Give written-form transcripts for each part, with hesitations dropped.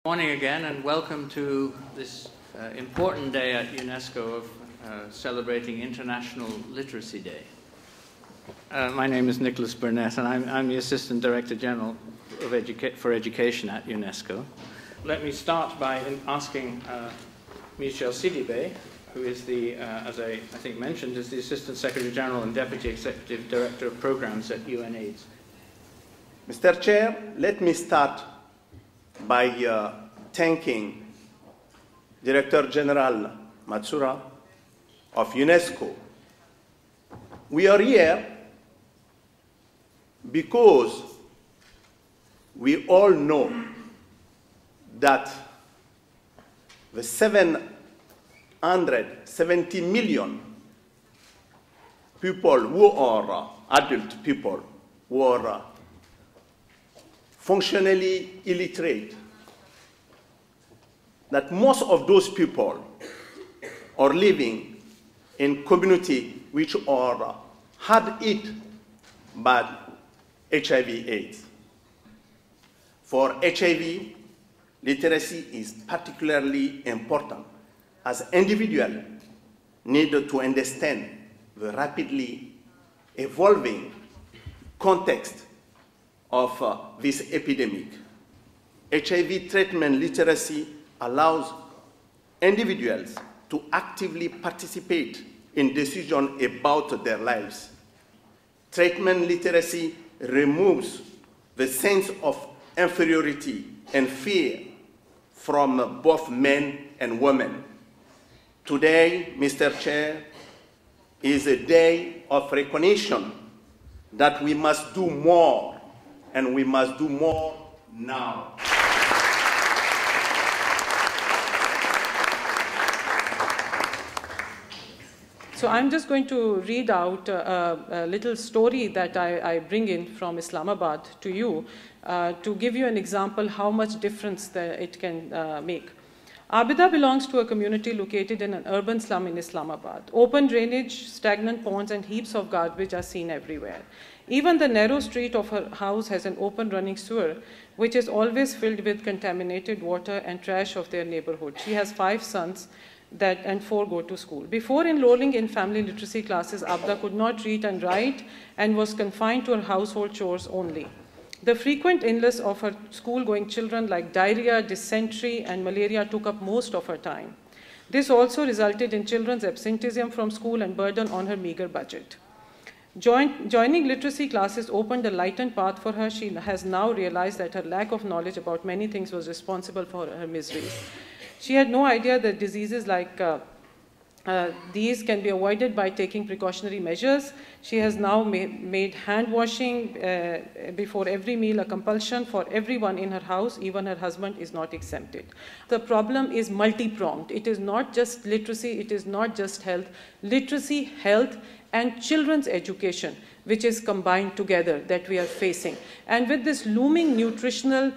Morning again, and welcome to this important day at UNESCO of celebrating International Literacy Day. My name is Nicholas Burnett, and I'm the Assistant Director General for Education at UNESCO. Let me start by asking Michel Sidibé, who is the, as I think mentioned, is the Assistant Secretary General and Deputy Executive Director of Programs at UNAIDS. Mr. Chair, let me start by thanking Director General Matsuura of UNESCO. We are here because we all know that the 770 million people who are adult people who are functionally illiterate, that most of those people are living in communities which are hard hit by HIV/AIDS. For HIV, literacy is particularly important as individuals need to understand the rapidly evolving context of this epidemic. HIV treatment literacy allows individuals to actively participate in decisions about their lives. Treatment literacy removes the sense of inferiority and fear from both men and women. Today, Mr. Chair, is a day of recognition that we must do more, and we must do more now. So I'm just going to read out a little story that I bring in from Islamabad to you to give you an example how much difference it can make. Abida belongs to a community located in an urban slum in Islamabad. Open drainage, stagnant ponds, and heaps of garbage are seen everywhere. Even the narrow street of her house has an open running sewer, which is always filled with contaminated water and trash of their neighborhood. She has 5 sons and 4 go to school. Before enrolling in family literacy classes, Abda could not read and write and was confined to her household chores only. The frequent illness of her school-going children like diarrhea, dysentery, and malaria took up most of her time. This also resulted in children's absenteeism from school and burden on her meager budget. Joining literacy classes opened a lightened path for her. She has now realized that her lack of knowledge about many things was responsible for her miseries. She had no idea that diseases like these can be avoided by taking precautionary measures. She has now made hand washing before every meal a compulsion for everyone in her house. Even her husband is not exempted. The problem is multi-pronged. It is not just literacy, it is not just health. Literacy, health, and children's education, which is combined together that we are facing. And with this looming nutritional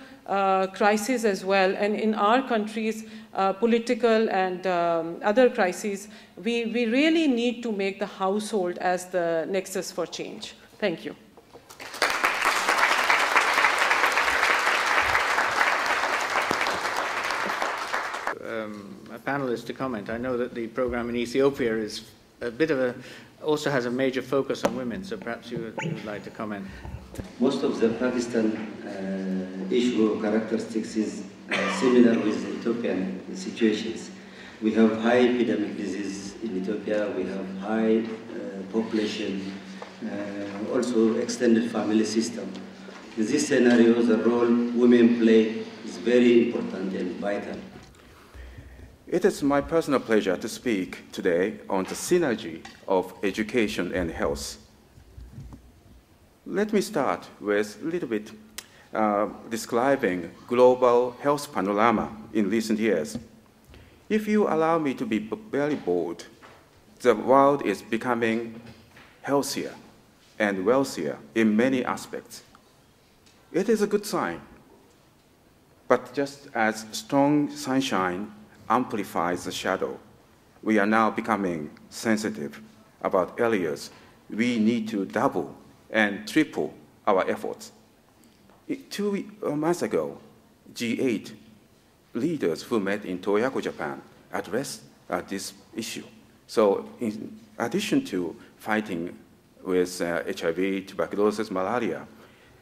crisis as well, and in our countries, political and other crises, we really need to make the household as the nexus for change. Thank you. A panelist to comment. I know that the program in Ethiopia is a bit of also has a major focus on women, so perhaps you would like to comment. Most of the Pakistan issue characteristics is similar with Ethiopian situations. We have high epidemic disease in Ethiopia, we have high population, also extended family system. In this scenario, the role women play is very important and vital. It is my personal pleasure to speak today on the synergy of education and health. Let me start with a little bit describing global health panorama in recent years. If you allow me to be very bold, the world is becoming healthier and wealthier in many aspects. It is a good sign. But just as strong sunshine amplifies the shadow, we are now becoming sensitive about areas we need to double and triple our efforts. 2 months ago, G8 leaders who met in Toyako, Japan, addressed this issue. So in addition to fighting with HIV, tuberculosis, malaria,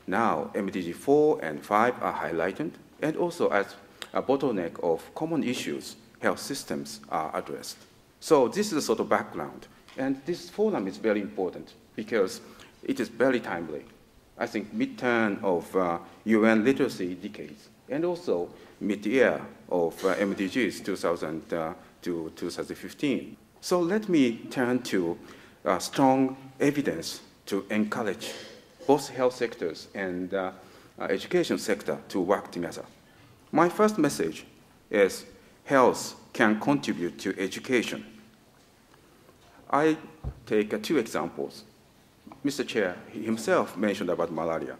now MDG 4 and 5 are highlighted, and also as a bottleneck of common issues, health systems are addressed. So this is a sort of background. And this forum is very important because it is very timely. I think mid-term of UN literacy decades, and also mid-year of MDGs 2000 to 2015. So let me turn to strong evidence to encourage both health sectors and education sector to work together. My first message is health can contribute to education. I take 2 examples. Mr. Chair himself mentioned about malaria.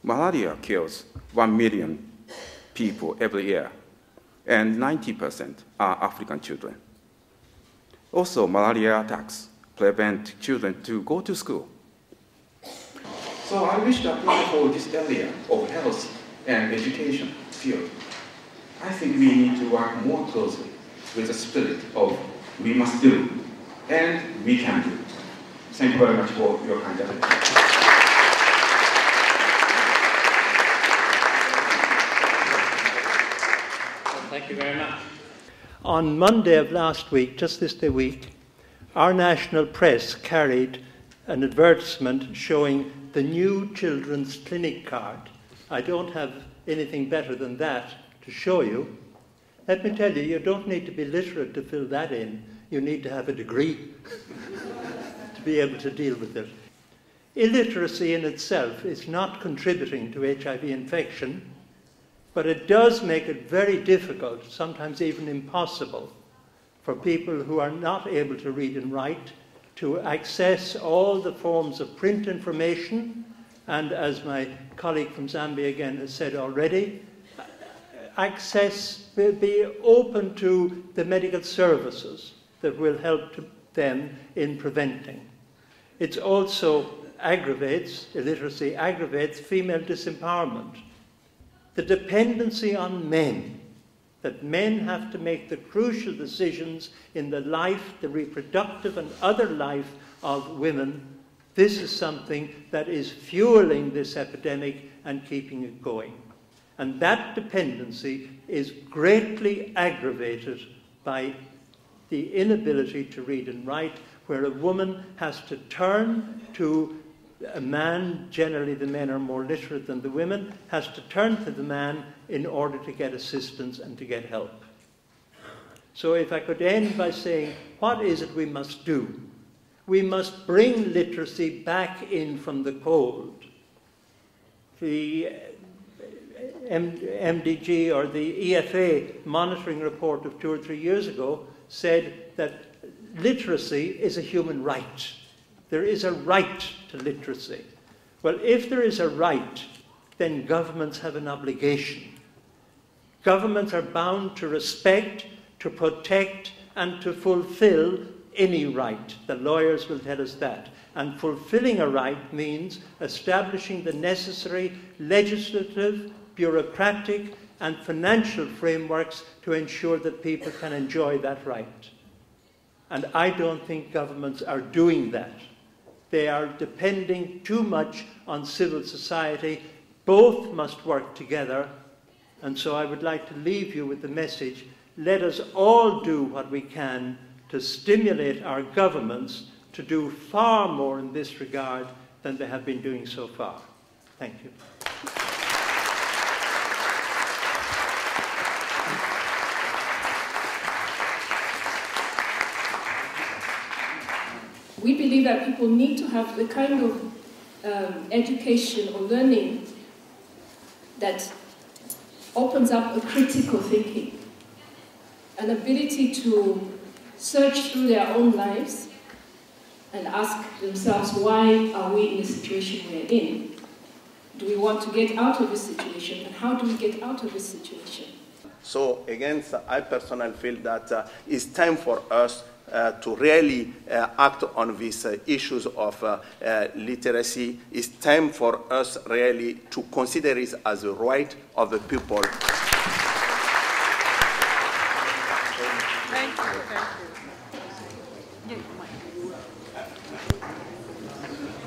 Malaria kills 1 million people every year, and 90% are African children. Also, malaria attacks prevent children to go to school. So I wish to apply for this area of health and education field. I think we need to work more closely with the spirit of we must do and we can do. Thank you very much for your kind attention. Thank you very much. On Monday of last week, just this week, our national press carried an advertisement showing the new children's clinic card. I don't have anything better than that to show you. Let me tell you, you don't need to be literate to fill that in. You need to have a degree to be able to deal with it. Illiteracy in itself is not contributing to HIV infection, but it does make it very difficult, sometimes even impossible, for people who are not able to read and write to access all the forms of print information, and as my colleague from Zambia again has said already, be open to the medical services that will help them in preventing. It also illiteracy aggravates female disempowerment. The dependency on men, that men have to make the crucial decisions in the life, the reproductive and other life of women, this is something that is fueling this epidemic and keeping it going. And that dependency is greatly aggravated by the inability to read and write, where a woman has to turn to a man, generally the men are more literate than the women, has to turn to the man in order to get assistance and to get help. So if I could end by saying, what is it we must do? We must bring literacy back in from the cold. The MDG or the EFA monitoring report of 2 or 3 years ago said that literacy is a human right. There is a right to literacy. Well, if there is a right, then governments have an obligation. Governments are bound to respect, to protect, and to fulfill any right. The lawyers will tell us that. And fulfilling a right means establishing the necessary legislative, bureaucratic, and financial frameworks to ensure that people can enjoy that right. And I don't think governments are doing that. They are depending too much on civil society. Both must work together. And so I would like to leave you with the message, let us all do what we can to stimulate our governments to do far more in this regard than they have been doing so far. Thank you. We believe that people need to have the kind of education or learning that opens up a critical thinking, an ability to search through their own lives and ask themselves, why are we in the situation we're in? Do we want to get out of this situation, and how do we get out of this situation? So again, I personally feel that it's time for us to really act on these issues of literacy. It's time for us really to consider it as a right of the people. Thank you. Thank you.